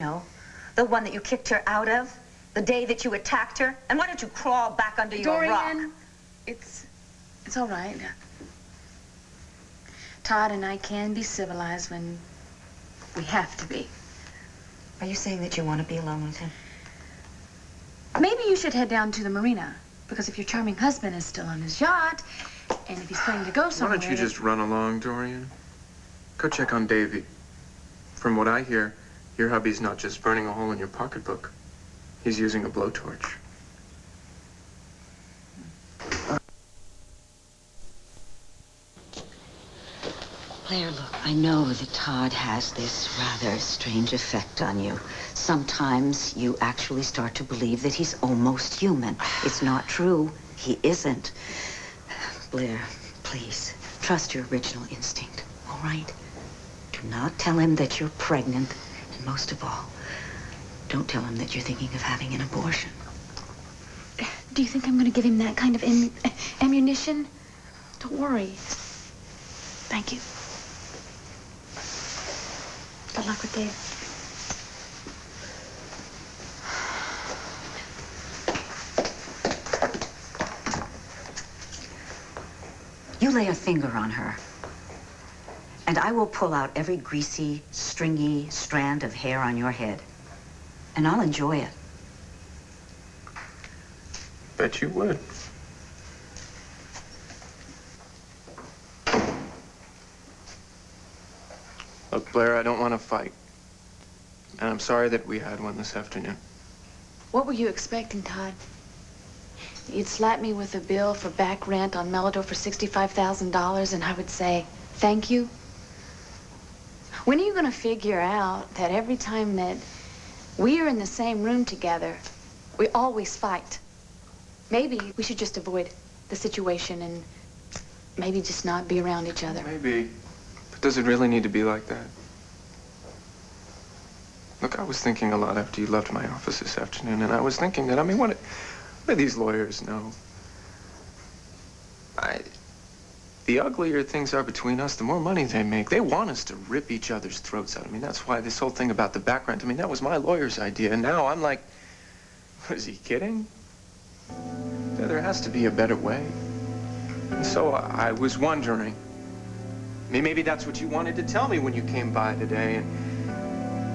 No, the one that you kicked her out of, the day that you attacked her. And why don't you crawl back under your rock? It's all right. Todd and I can be civilized when we have to be. Are you saying that you want to be alone with him? Maybe you should head down to the marina, because if your charming husband is still on his yacht, and if he's planning to go somewhere... Why don't you just run along, Dorian? Go check on Davy. From what I hear, your hubby's not just burning a hole in your pocketbook. He's using a blowtorch. Blair, look, I know that Todd has this rather strange effect on you. Sometimes you actually start to believe that he's almost human. It's not true. He isn't. Blair, please, trust your original instinct, all right? Do not tell him that you're pregnant, and most of all, don't tell him that you're thinking of having an abortion. Do you think I'm going to give him that kind of ammunition? Don't worry. Thank you. Good luck with Dave. You lay a finger on her, and I will pull out every greasy, stringy strand of hair on your head, and I'll enjoy it. Bet you would. Look, Blair, I don't want to fight. And I'm sorry that we had one this afternoon. What were you expecting, Todd? You'd slap me with a bill for back rent on Melodor for $65,000 and I would say, thank you? When are you going to figure out that every time that we are in the same room together, we always fight? Maybe we should just avoid the situation and maybe just not be around each other. Maybe. But does it really need to be like that? Look, I was thinking a lot after you left my office this afternoon, and I was thinking that, I mean, what do these lawyers know? The uglier things are between us, the more money they make. They want us to rip each other's throats out. I mean, that's why this whole thing about the back rent, I mean, that was my lawyer's idea, and now I'm like, what, is he kidding? Yeah, there has to be a better way. And so I was wondering, I mean, maybe that's what you wanted to tell me when you came by today, and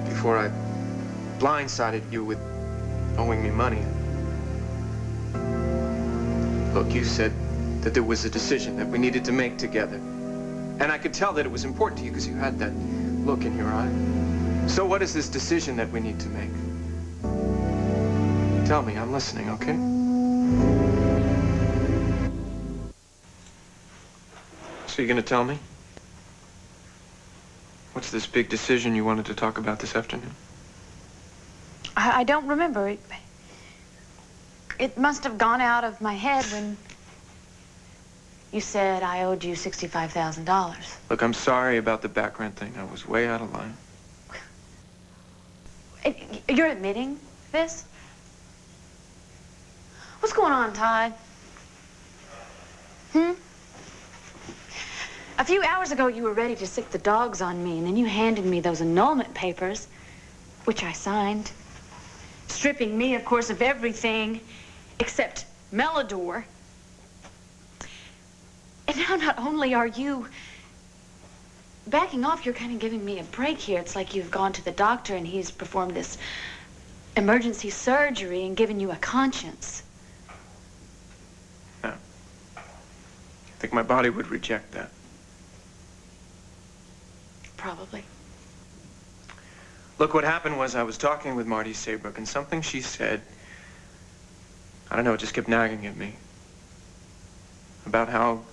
before I blindsided you with owing me money. Look, you said that there was a decision that we needed to make together. And I could tell that it was important to you because you had that look in your eye. So what is this decision that we need to make? Tell me, I'm listening, okay? So you're gonna tell me? What's this big decision you wanted to talk about this afternoon? I don't remember. It must have gone out of my head when you said I owed you $65,000. Look, I'm sorry about the back rent thing. I was way out of line. You're admitting this? What's going on, Todd? A few hours ago, you were ready to sick the dogs on me, and then you handed me those annulment papers, which I signed, stripping me, of course, of everything except Melodor. And now not only are you backing off, you're kind of giving me a break here. It's like you've gone to the doctor and he's performed this emergency surgery and given you a conscience. Yeah. I think my body would reject that. Probably. Look, what happened was I was talking with Marty Saybrook, and something she said, I don't know, it just kept nagging at me. About how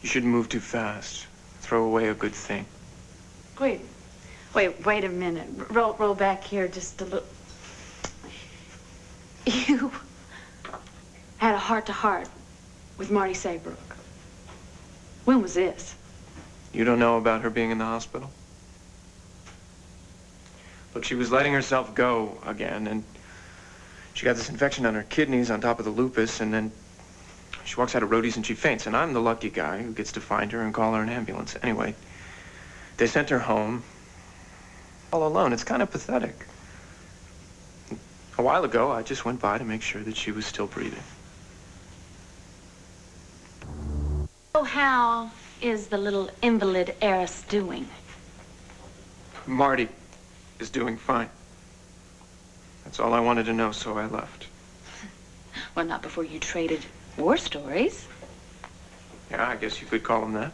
you shouldn't move too fast, throw away a good thing. Wait a minute. Roll back here just a little. You had a heart-to-heart with Marty Saybrook. When was this? You don't know about her being in the hospital? Look, she was letting herself go again, and she got this infection on her kidneys on top of the lupus, and then she walks out of Rhodey's and she faints, and I'm the lucky guy who gets to find her and call her an ambulance. Anyway, they sent her home, all alone. It's kind of pathetic. A while ago, I just went by to make sure that she was still breathing. So how is the little invalid heiress doing? Marty is doing fine. That's all I wanted to know, so I left. Well, not before you traded war stories. Yeah, I guess you could call them that.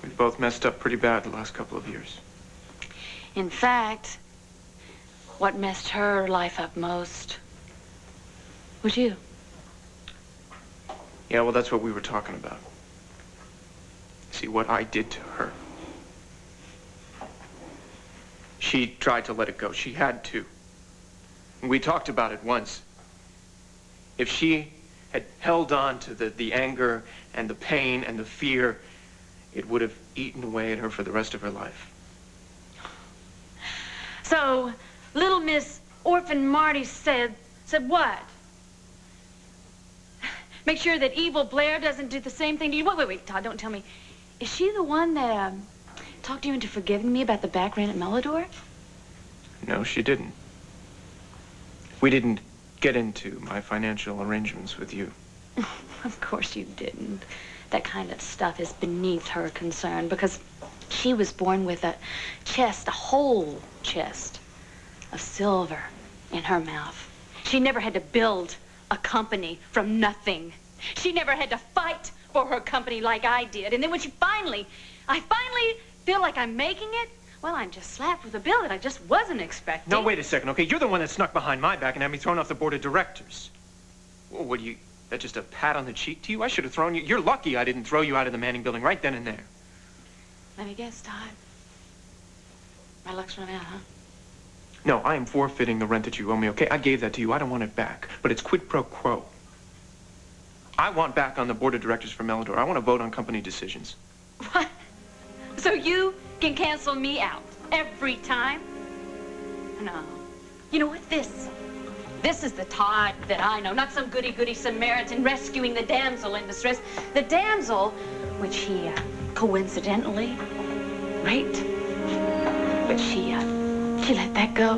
We both messed up pretty bad the last couple of years. In fact, what messed her life up most was you. Yeah, well, that's what we were talking about. See, what I did to her. She tried to let it go. She had to. We talked about it once. If she had held on to the anger and the pain and the fear, it would have eaten away at her for the rest of her life. So, little Miss Orphan Marty said what? Make sure that evil Blair doesn't do the same thing to you. Wait, Todd, don't tell me. Is she the one that, talked you into forgiving me about the back rent at Melodor? No, she didn't. We didn't get into my financial arrangements with you. Of course you didn't. That kind of stuff is beneath her concern because she was born with a chest, a whole chest of silver in her mouth. She never had to build a company from nothing. She never had to fight for her company like I did. And then when I finally feel like I'm making it, well, I'm just slapped with a bill that I just wasn't expecting. No, wait a second, okay? You're the one that snuck behind my back and had me thrown off the board of directors. Well, what do you... That's just a pat on the cheek to you? I should have thrown you... You're lucky I didn't throw you out of the Manning building right then and there. Let me guess, Todd. My luck's run out, huh? No, I am forfeiting the rent that you owe me, okay? I gave that to you. I don't want it back. But it's quid pro quo. I want back on the board of directors for Melodor. I want to vote on company decisions. What? So you can cancel me out every time? No. You know what? This is the Todd that I know, not some goody-goody Samaritan rescuing the damsel in distress. The damsel, which he coincidentally raped, but she let that go.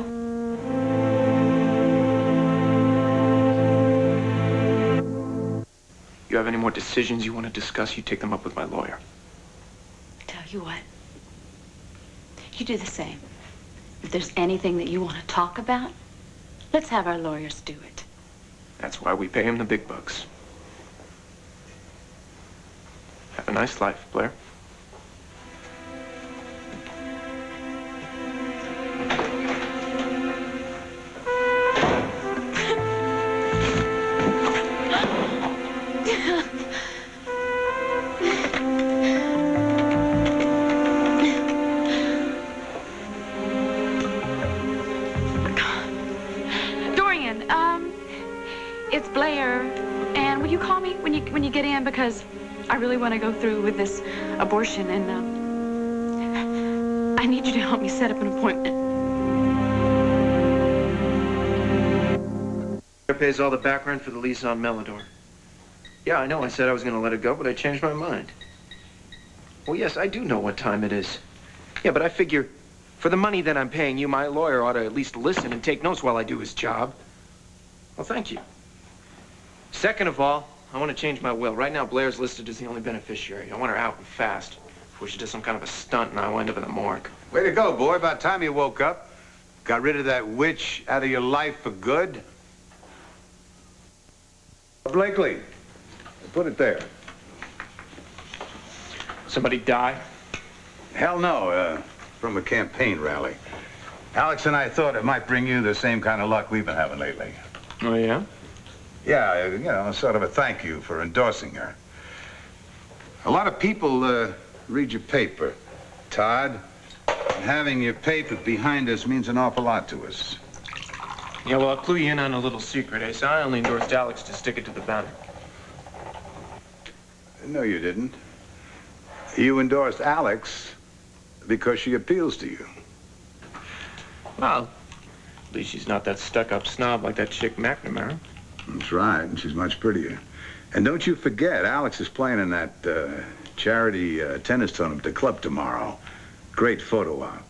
You have any more decisions you want to discuss, you take them up with my lawyer. Tell you what, you do the same. If there's anything that you want to talk about, let's have our lawyers do it. That's why we pay him the big bucks. Have a nice life, Blair. It's Blair, and will you call me when you get in, because I really want to go through with this abortion, and I need you to help me set up an appointment. Blair pays all the back rent for the lease on Melodor. Yeah, I know I said I was going to let it go, but I changed my mind. Well, yes, I do know what time it is. Yeah, but I figure for the money that I'm paying you, my lawyer ought to at least listen and take notes while I do his job. Well, thank you. Second of all, I want to change my will. Right now, Blair's listed as the only beneficiary. I want her out and fast before she does some kind of a stunt and I wind up in the morgue. Way to go, boy. About time you woke up. Got rid of that witch out of your life for good. Blakely, put it there. Somebody die? Hell no, from a campaign rally. Alex and I thought it might bring you the same kind of luck we've been having lately. Oh, yeah? Yeah, you know, sort of a thank you for endorsing her. A lot of people read your paper, Todd. And having your paper behind us means an awful lot to us. Yeah, well, I'll clue you in on a little secret, eh? So I only endorsed Alex to stick it to the banner. No, you didn't. You endorsed Alex because she appeals to you. Well, at least she's not that stuck-up snob like that chick McNamara. That's right, and she's much prettier. And don't you forget, Alex is playing in that charity tennis tournament at the club tomorrow. Great photo op.